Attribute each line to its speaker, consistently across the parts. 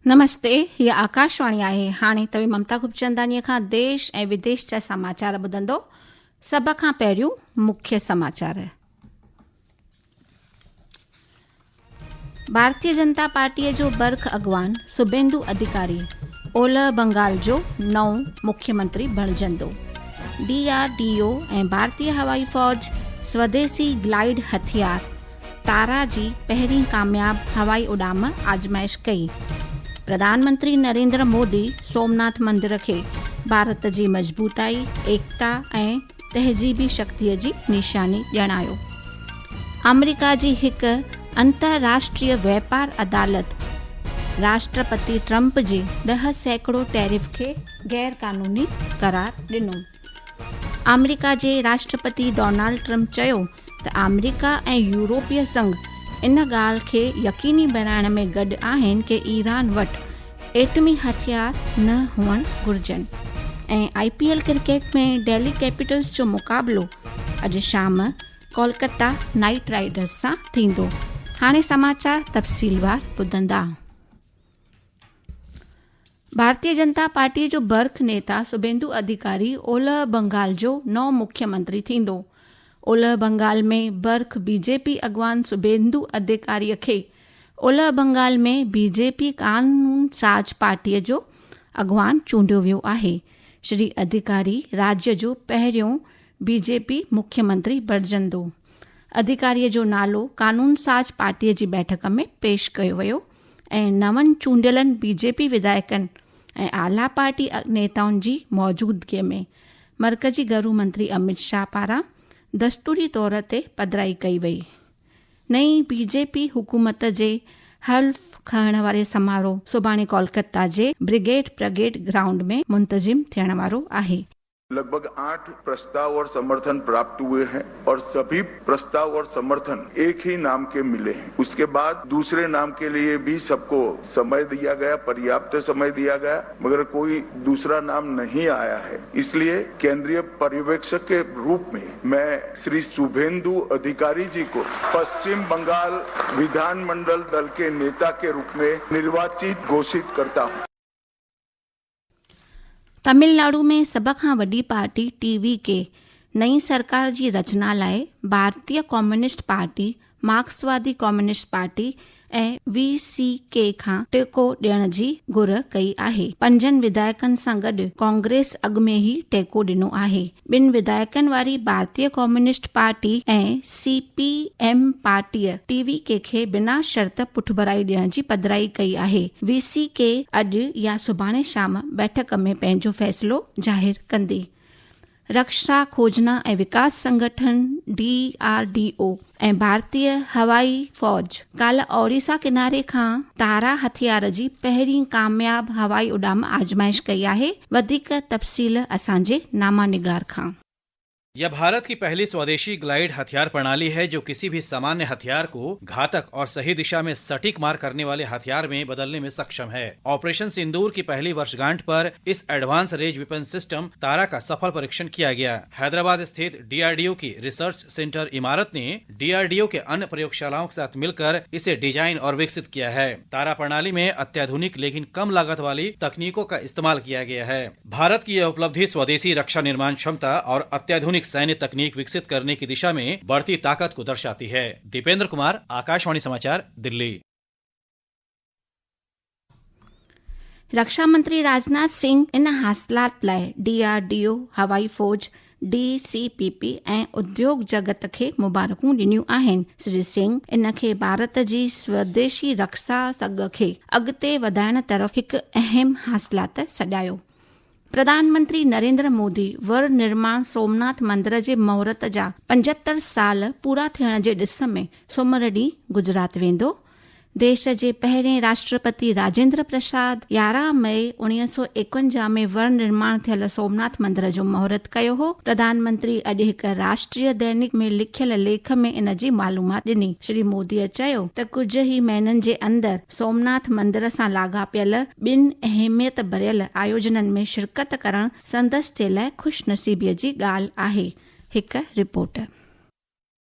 Speaker 1: नमस्ते, हीअ आकाशवाणी आहे। हाणे तव्हां ममता खूबचंदानीअ खां देश ऐं विदेश जा समाचार ॿुधंदो। सभ खां पहिरियों मुख्य समाचार। भारतीय जनता पार्टीअ जो बर्ख अॻवान शुभेंदु अधिकारी ओलह बंगाल जो नओं मुख्यमंत्री बणजंदो। DRDO ऐं भारतीय हवाई फ़ौज स्वदेशी ग्लाइड हथियार तारा जी पहिरीं कामयाब हवाई उॾाम आज़माइश कई। प्रधानमंत्री नरेंद्र मोदी सोमनाथ मंदिर खे भारत जी मज़बूताई, एकता ऐं तहज़ीबी शक्तिअ जी निशानी ॼाणायो। अमेरिका जी हिकु अंतर्राष्ट्रीय वापार अदालत राष्ट्रपति ट्रंप जे 10% टैरिफ खे गैर कानूनी करार ॾिनो। अमेरिका जे राष्ट्रपति डोनाल्ड ट्रंप चयो त अमेरिका ऐं यूरोपीय संघ इन ॻाल्हि खे यकीनी बनाइण में गॾु आहिनि कि ईरान वटि एटमी हथियार न हुअण घुर्जनि। ऐं IPL क्रिकेट में दिल्ली कैपिटल्स जो मुक़ाबिलो अॼु शाम कोलकाता नाइट राइडर्स सां थींदो। हाणे समाचार तफ़सीलवार ॿुधंदा। भारतीय जनता पार्टीअ जो बर्ख नेता शुभेंदु अधिकारी ओलह बंगाल जो नओं मुख्यमंत्री थींदो। ओलह बंगाल में बर्ख BJP अॻवान शुभेंदु अधिकारीअ खे ओलह बंगाल में BJP कानून साज पार्टीअ जो अॻवान चूंडियो वियो आहे। श्री अधिकारी राज्य जो पहिरियों BJP मुख्यमंत्री बणजंदो। अधिकारीअ जो नालो कानून साज पार्टीअ जी बैठक में पेश कयो वियो ऐं नवनि चूंडियलनि BJP विधायकनि ऐं आला पार्टी नेताउनि जी मौजूदगीअ में मर्कज़ी गृह मंत्री अमित शाह पारां दस्तूरी तौर ते पधिराई कई वई। नई BJP हुकूमत जे हल्फ खणण वारे समारोह सुभाणे कोलकाता जे ब्रिगेड परेड ग्राउंड में मुंतज़िम थियण वारो आहे।
Speaker 2: लगभग 8 प्रस्ताव और समर्थन प्राप्त हुए हैं और सभी प्रस्ताव और समर्थन एक ही नाम के मिले हैं। उसके बाद दूसरे नाम के लिए भी सबको समय दिया गया, पर्याप्त समय दिया गया, मगर कोई दूसरा नाम नहीं आया है। इसलिए केंद्रीय पर्यवेक्षक के रूप में मैं श्री शुभेंदु अधिकारी जी को पश्चिम बंगाल विधानमंडल दल के नेता के रूप में निर्वाचित घोषित करता हूँ।
Speaker 1: तमिलनाडु में सभ खां वॾी पार्टी TVK नई सरकार जी रचना लाइ भारतीय कम्युनिस्ट पार्टी, मार्क्सवादी कम्युनिस्ट पार्टी ऐं VCK खां टेको ॾियण जी घुर कई आहे। 5 विधायकनि सां गॾु कांग्रेस अॻु में ई टेको ॾिनो आहे। 2 विधायकनि वारी भारतीय कम्युनिस्ट पार्टी ऐं CPM पार्टीअ TVK खे बिना शर्त पुठभराई ॾियण जी पधिराई कई आहे। VCK अॼु या सुभाणे शाम बैठक में पंहिंजो फ़ैसिलो ज़ाहिर कंदी। रक्षा खोजना ऐं विकास संगठन DRDO ऐं भारतीय हवाई फ़ौज काल्ह ओडिशा किनारे खां तारा हथियार जी पहिरीं कामयाब हवाई उॾाम आज़माइश कई आहे। वधीक तफ़सील असांजे नामानिगार खां।
Speaker 3: यह भारत की पहली स्वदेशी ग्लाइड हथियार प्रणाली है जो किसी भी सामान्य हथियार को घातक और सही दिशा में सटीक मार करने वाले हथियार में बदलने में सक्षम है। ऑपरेशन सिंदूर की पहली वर्षगांठ पर इस एडवांस रेंज वेपन सिस्टम तारा का सफल परीक्षण किया गया। हैदराबाद स्थित DRDO की रिसर्च सेंटर इमारत ने DRDO के अन्य प्रयोगशालाओं के साथ मिलकर इसे डिजाइन और विकसित किया है। तारा प्रणाली में अत्याधुनिक लेकिन कम लागत वाली तकनीकों का इस्तेमाल किया गया है। भारत की यह उपलब्धि स्वदेशी रक्षा निर्माण क्षमता और अत्याधुनिक सैन्य तकनीक विकसित करने की दिशा में बढ़ती ताकत को दर्शाती है। दीपेंद्र कुमार, आकाशवाणी समाचार, दिल्ली।
Speaker 1: रक्षा मंत्री राजनाथ सिंह इन हासिलात लाइ DRDO, हवाई फ़ौज, DCPP ऐं उद्योग जगत खे मुबारकूं ॾिनियूं आहिनि। श्री सिंह इन खे भारत जी स्वदेशी रक्षा सघ खे अॻिते वधाइण तरफ़ हिकु अहम हासिलात सॾायो। प्रधानमंत्री नरेंद्र मोदी वर निर्माण सोमनाथ मंदिर जे महूरत जा 75 साल पूरा थियण जे ॾिस में सूमर ॾींहुं गुजरात वेंदो। देश जे पहिरें राष्ट्रपति राजेंद्र प्रसाद 11 मई 1951 में वर निर्माण थियल सोमनाथ मंदिर जो महूरत कयो हो। प्रधानमंत्री अॼु हिकु राष्ट्रीय दैनिक में लिखियल लेख में इन जी मालूमात ॾिनी। श्री मोदीअ चयो त कुझु ई महीननि जे अंदरि सोमनाथ मंदिर सां लाॻापियल 2 अहमियत भरियल आयोजननि में शिरकत करण संदसि जे लाइ ख़ुशनसीबीअ जी ॻाल्हि आहे। हिकु रिपोर्ट।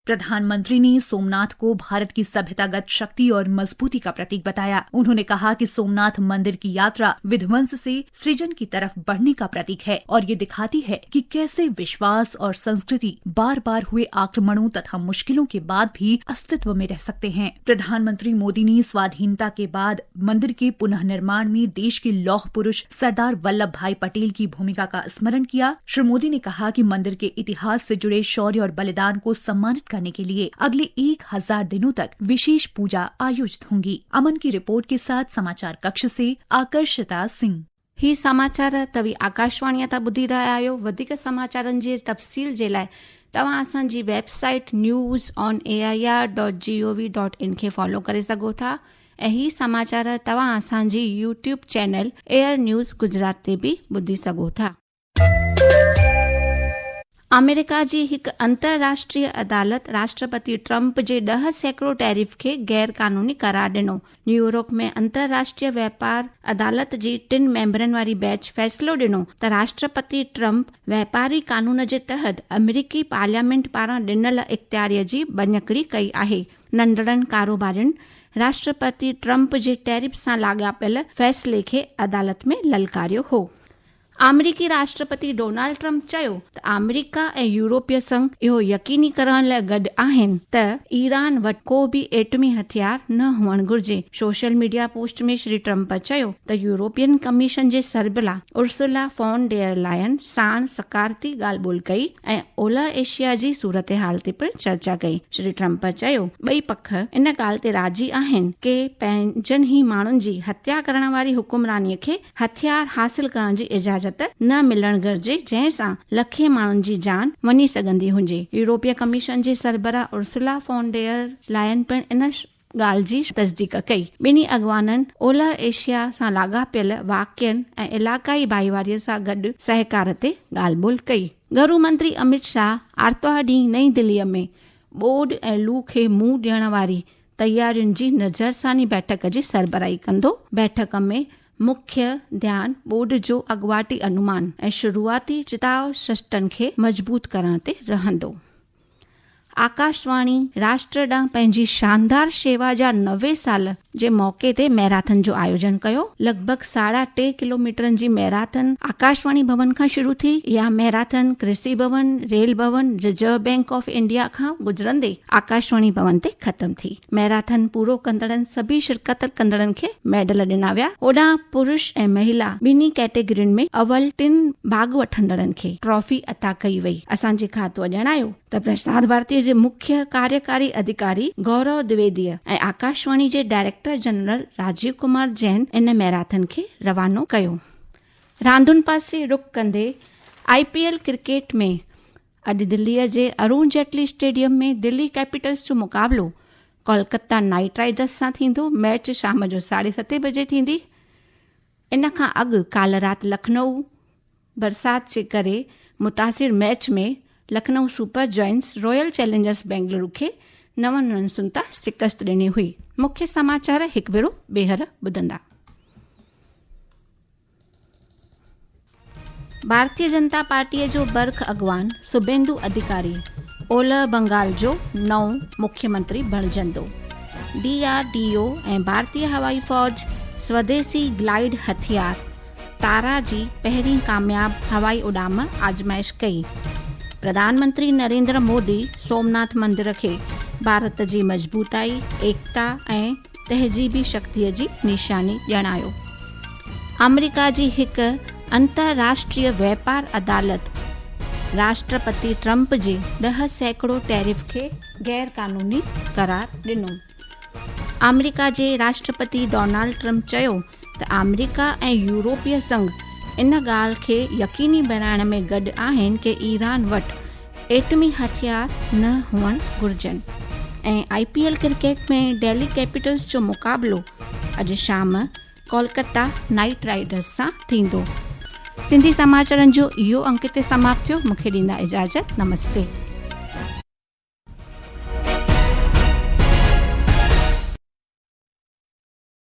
Speaker 4: प्रधानमंत्री ने सोमनाथ को भारत की सभ्यतागत शक्ति और मजबूती का प्रतीक बताया। उन्होंने कहा कि सोमनाथ मंदिर की यात्रा विध्वंस से सृजन की तरफ बढ़ने का प्रतीक है और ये दिखाती है कि कैसे विश्वास और संस्कृति बार बार हुए आक्रमणों तथा मुश्किलों के बाद भी अस्तित्व में रह सकते हैं। प्रधानमंत्री मोदी ने स्वाधीनता के बाद मंदिर के पुनः निर्माण में देश के लौह पुरुष सरदार वल्लभ भाई पटेल की भूमिका का स्मरण किया। श्री मोदी ने कहा कि मंदिर के इतिहास से जुड़े शौर्य और बलिदान को सम्मानित करने के लिए अगले 1000 दिनों तक विशेष पूजा आयोजित होंगी। अमन की रिपोर्ट के साथ समाचार कक्ष से आकर्षिता सिंह।
Speaker 1: ही समाचार तवी आकाशवाणी ता ॿुधी रहिया आहियो। वधीक समाचारनि जे तफ़सील जे लाइ तव्हां असांजी वेबसाइट news.air.gov.in खे फॉलो करे सघो था ऐं ही समाचार तव्हां असांजी YouTube channel air news Gujarat ते बि ॿुधी सघो था। अमेरिका जी हिकु अंतर्राष्ट्रीय अदालत राष्ट्रपति ट्रंप जे 10 सैकड़ो टैरिफ खे गैर कानूनी करार ॾिनो। न्यूयॉर्क में अंतर्राष्ट्रीय व्यापार अदालत जी 3 मेंबरनि वारी बेंच फ़ैसिलो ॾिनो त राष्ट्रपति ट्रंप वापारी कानून जे तहत अमेरिकी पार्लियामेंट पारां ॾिनल इख़्तियारीअ जी बनियकड़ी कई आहे। नंढड़नि कारोबारियुनि राष्ट्रपति ट्रंप जे टैरिफ सां लाॻापियल फ़ैसिले खे अदालत में ललकारियो हो। अमेरिकी राष्ट्रपति डोनाल्ड ट्रंप चयो त अमेरिका ऐं यूरोपीय संघ इहो यकीनी करण लाइ गॾु आहिनि त ईरान वटि को बि एटमी हथियार न हुअणु घुर्जे। सोशल मीडिया पोस्ट में श्री ट्रंप चयो त यूरोपियन कमीशन जे सरबराह उर्सुला फॉन डेर लायन साण सकारती ॻाल्हि ॿोल कई ऐं ओलह एशिया जी सूरत हाल ते पिणु चर्चा कई। श्री ट्रंप चयो ॿई पख इन ॻाल्हि ते राज़ी आहिनि कि पंहिंजनि ई माण्हुनि जी हत्या करण वारी हुकुमरानीअ खे हथियार हासिल करण जी इजाज़त न मिलण घुर्जे, जंहिंसां लखे माण्हुनि जी जान वञी सघंदी हुजे। यूरोपीय कमीशन जे सरबराह उर्सुला फॉन डेर लायन पिणु इन ॻाल्हि जी तस्दीक कई। ॿिन्ही अॻवाननि ओलह एशिया सां लाॻापियल वाक़िअनि ऐं इलाक़ाई भाईवारीअ सां गॾु सहकार ते ॻाल्हि ॿोल कई। गृह मंत्री अमित शाह आर्तवार ॾींहुं नई दिल्लीअ में ॿोॾ ऐं लू खे मुंहुं ॾियण वारी तयारियुनि जी नज़रसानी बैठक जी सरबराही कंदो। बैठक में मुख्य ध्यान ॿोॾ जो अॻुवाटी अनुमान ऐं शुरूआती चिताव सिस्टम खे मज़बूत करण ते रहंदो। आकाशवाणी राष्ट्र ॾांहुं पंहिंजी शानदार शेवा जा 90 साल जे मौके ते मैराथन जो आयोजन कयो। लॻभॻि 2.5 किलोमीटरनि जी मैराथन आकाशवाणी भवन खां शुरू थी। इहा marathon Krishi Bhavan, rail Bhavan, Reserve Bank of India खां गुजरंदे आकाशवाणी भवन ते ख़तम थी। मैराथन पूरो कंदड़नि सभी शिरकत कंदड़नि खे मेडल ॾिना विया। होॾां पुरुष ऐं महिला ॿिन्ही कैटेगरियुनि में अवल 3 भाग वठंदड़नि खे ट्रॉफी अता कई वई। असांजे खातो ॼाणायो त प्रसार भारती जे मुख्य कार्यकारी अधिकारी गौरव द्विवेदी ऐं आकाशवाणी जे डायरेक्टर जनरल राजीव कुमार जैन इन मैराथन खे रवानो कयो। रांदुनि पासे रुख कंदे IPL क्रिकेट में अॼु दिल्लीअ जे अरुण जेटली स्टेडियम में दिल्ली कैपिटल्स जो मुक़ाबलो कोलकाता नाइट राइडर्स सां थींदो। मैच शाम जो 7:30 बजे थींदी। इन खां अॻु काल्ह राति लखनऊ बरसात जे करे मुतासिर मैच में Lucknow super joints royal Challengers Bengaluru खे 9 रन्सुनि तां शिकस्त ॾिनी हुई। मुख्य समाचार हिकु भेरो ॿीहर ॿुधंदा। भारतीय जनता पार्टीअ जो बर्ख अॻवान शुभेंदु अधिकारी ओलह बंगाल जो नओं मुख्यमंत्री बणजंदो। DRDO ऐं भारतीय हवाई फ़ौज स्वदेशी ग्लाइड हथियार तारा जी पहिरीं कामयाब हवाई उॾाम आज़माइश कई। प्रधानमंत्री नरेंद्र मोदी सोमनाथ मंदिर खे भारत जी मज़बूताई, एकता ऐं तहज़ीबी शक्तिअ जी निशानी ॼाणायो। अमेरिका जी हिकु अंतर्राष्ट्रीय व्यापार अदालत राष्ट्रपति ट्रंप जे 10 सैकड़ो टैरिफ खे गैर कानूनी करार ॾिनो। अमेरिका जे राष्ट्रपति डोनाल्ड ट्रंप चयो त अमेरिका ऐं यूरोपीय संघ इन ॻाल्हि खे यकीनी बनाइण में गॾु आहिनि कि ईरान वटि एटमी हथियार न हुअणु घुर्जनि। ऐं IPL क्रिकेट में दिल्ली कैपिटल्स जो मुक़ाबलो अॼु शाम कोलकाता नाइट राइडर्स सां थींदो। सिंधी समाचारनि जो इहो अंक ते समाप्त थियो। मूंखे ॾींदा इजाज़त। नमस्ते।